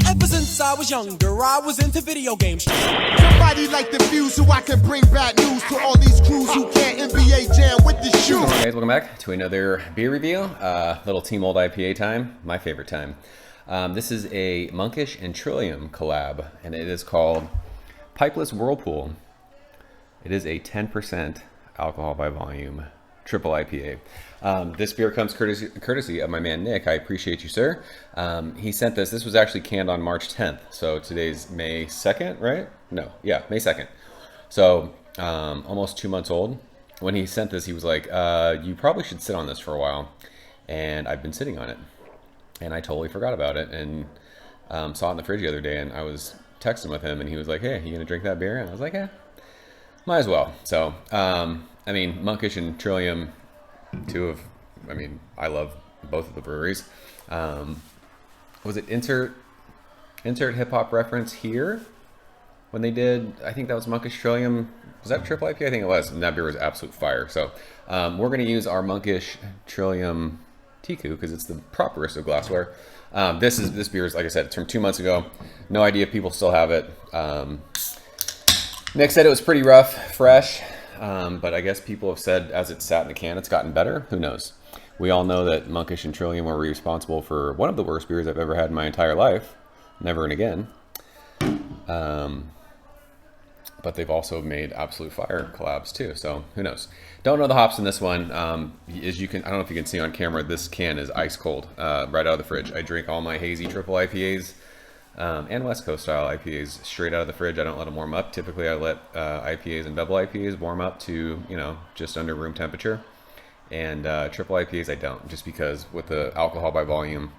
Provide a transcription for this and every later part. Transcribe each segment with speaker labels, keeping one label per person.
Speaker 1: Ever since I was younger, I was into video games.
Speaker 2: Somebody like the Fuse so I can bring bad news to all these crews who can't NBA jam with the shoe.
Speaker 3: Alright guys, welcome back to another beer review. Little Team Old IPA time, my favorite time. This is a Monkish and Trillium collab, and it is called Pipeless Whirpool. It is a 10% alcohol by volume triple IPA. This beer comes courtesy of my man Nick. I appreciate you, sir. He sent this. This was actually canned on March 10th. So today's May 2nd, right? No, yeah, May 2nd. So almost 2 months old. When he sent this, he was like, you probably should sit on this for a while. And I've been sitting on it. And I totally forgot about it. And saw it in the fridge the other day. And I was texting with him. And he was like, hey, you going to drink that beer? And I was like, yeah, might as well. So, I mean, Monkish and Trillium, I love both of the breweries. Was it insert hip hop reference here when they did? I think that was Monkish Trillium. Was that triple IPA? I think it was. And that beer was absolute fire. So we're going to use our Monkish Trillium Tiku because it's the properest of glassware. This beer is, like I said, it's from 2 months ago. No idea if people still have it. Nick said it was pretty rough, fresh. But I guess people have said as it sat in the can, it's gotten better. Who knows? We all know that Monkish and Trillium were responsible for one of the worst beers I've ever had in my entire life. Never and again. But they've also made absolute fire collabs too. So who knows? Don't know the hops in this one. As you can, I don't know if you can see on camera, this can is ice cold, right out of the fridge. I drink all my hazy triple IPAs. And West Coast style IPAs straight out of the fridge. I don't let them warm up. Typically I let IPAs and double IPAs warm up to, just under room temperature. And triple IPAs I don't, just because with the alcohol by volume,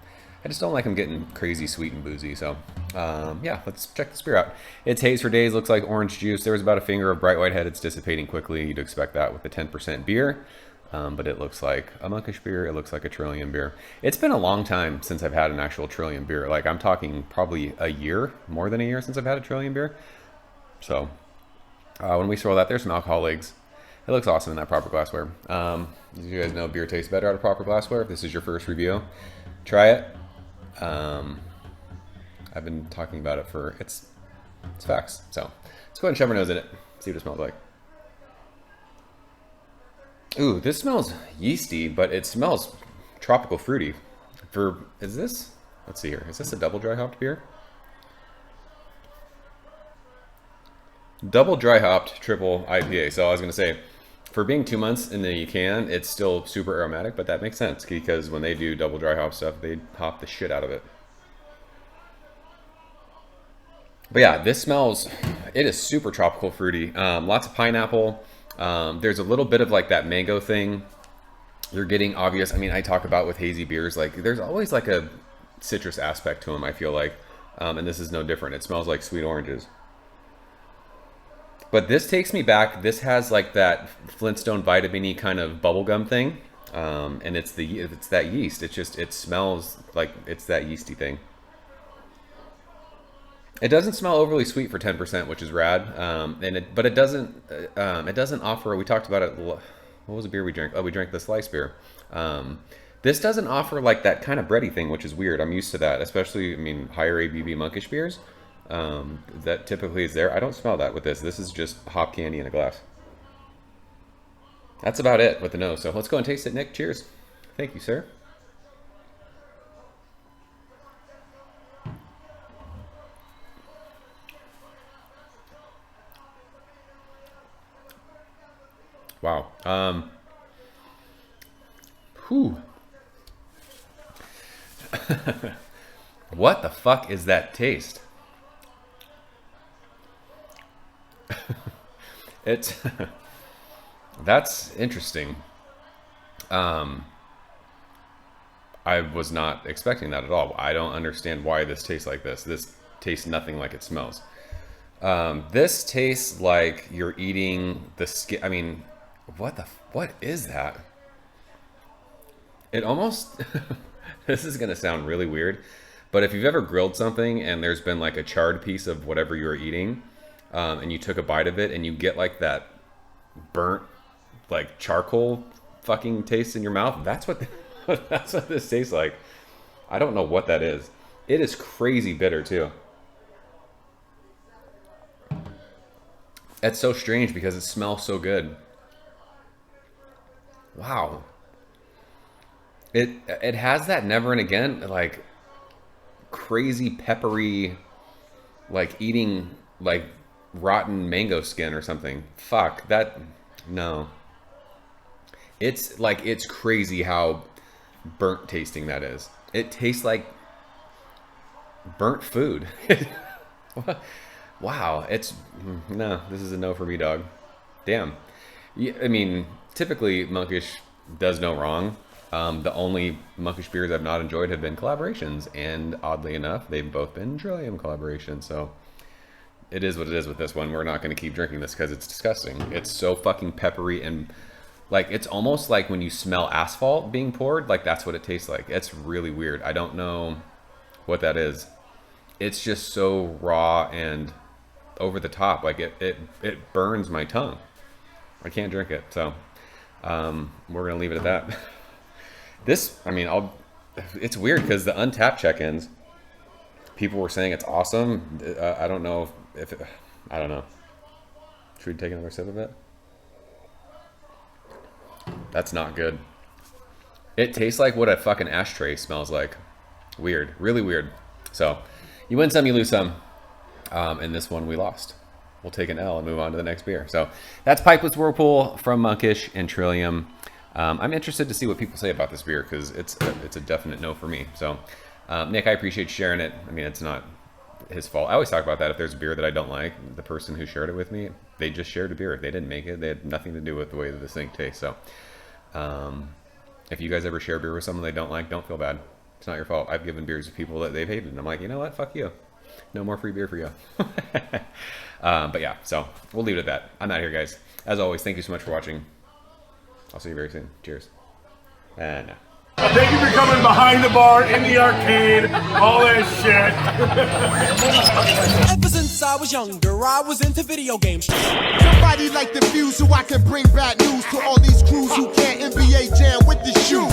Speaker 3: I just don't like them getting crazy sweet and boozy. So yeah, let's check this beer out. It's haze for days, looks like orange juice. There was about a finger of bright white head. It's dissipating quickly. You'd expect that with the 10% beer. But it looks like a Monkish beer. It looks like a Trillium beer. It's been a long time since I've had an actual Trillium beer. Like I'm talking probably a year, more than a year since I've had a Trillium beer. So when we swirl that, there's some alcohol legs. It looks awesome in that proper glassware. As you guys know, beer tastes better out of proper glassware. If this is your first review, try it. I've been talking about it for, it's facts. So let's go ahead and shove our nose in it. See what it smells like. Ooh, this smells yeasty, but it smells tropical fruity. Let's see here. Is this a double dry hopped beer? Double dry hopped triple IPA. So I was going to say, for being 2 months in the can, it's still super aromatic, but that makes sense because when they do double dry hop stuff, they hop the shit out of it. But yeah, this smells, it is super tropical fruity. Lots of pineapple. There's a little bit of like that mango thing you're getting, obvious. I mean, I talk about with hazy beers, like there's always like a citrus aspect to them, I feel like. And this is no different. It smells like sweet oranges. But this takes me back. This has like that Flintstone vitamin-y kind of bubblegum thing. And it's that yeast. It smells like it's that yeasty thing. It doesn't smell overly sweet for 10%, which is rad. But it doesn't offer, we talked about it, what was the beer we drank? Oh, we drank the slice beer. This doesn't offer like that kind of bready thing, which is weird. I'm used to that, especially, higher ABV Monkish beers. That typically is there. I don't smell that with this. This is just hop candy in a glass. That's about it with the nose. So let's go and taste it, Nick. Cheers. Thank you, sir. Wow. What the fuck is that taste? That's interesting. I was not expecting that at all. I don't understand why this tastes like this. This tastes nothing like it smells. This tastes like you're eating the skin. What is that? It almost, this is going to sound really weird, but if you've ever grilled something and there's been like a charred piece of whatever you're eating, and you took a bite of it and you get like that burnt, like charcoal fucking taste in your mouth, that's what, that's what this tastes like. I don't know what that is. It is crazy bitter too. That's so strange because it smells so good. Wow. It has that never and again, like crazy peppery, like eating like rotten mango skin or something. Fuck that. No. It's like, it's crazy how burnt tasting that is. It tastes like burnt food. Wow. It's, no, this is a no for me, dog. Damn. I mean, typically Monkish does no wrong. The only Monkish beers I've not enjoyed have been collaborations, and oddly enough, they've both been Trillium collaborations. So it is what it is with this one. We're not going to keep drinking this because it's disgusting. It's so fucking peppery, and like, it's almost like when you smell asphalt being poured, like that's what it tastes like. It's really weird. I don't know what that is. It's just so raw and over the top. Like it burns my tongue. I can't drink it. So we're going to leave it at that. This, I mean, it's weird because the Untappd check-ins, people were saying it's awesome. I don't know if it, I don't know. Should we take another sip of it? That's not good. It tastes like what a fucking ashtray smells like. Weird, really weird. So you win some, you lose some. And this one we lost. We'll take an L and move on to the next beer. So that's Pipeless Whirpool from Monkish and Trillium. I'm interested to see what people say about this beer because it's a definite no for me. So, Nick, I appreciate you sharing it. I mean, it's not his fault. I always talk about that. If there's a beer that I don't like, the person who shared it with me, they just shared a beer. They didn't make it. They had nothing to do with the way that this thing tastes. So, if you guys ever share beer with someone they don't like, don't feel bad. It's not your fault. I've given beers to people that they've hated, and I'm like, you know what? Fuck you. No more free beer for you. But yeah, so we'll leave it at that. I'm out here, guys. As always, thank you so much for watching. I'll see you very soon. Cheers. And
Speaker 4: thank you for coming behind the bar, in the arcade, all that shit.
Speaker 1: Ever since I was younger, I was into video games.
Speaker 2: Somebody like the fuse so I can bring bad news to all these crews who can't NBA jam with the shoe.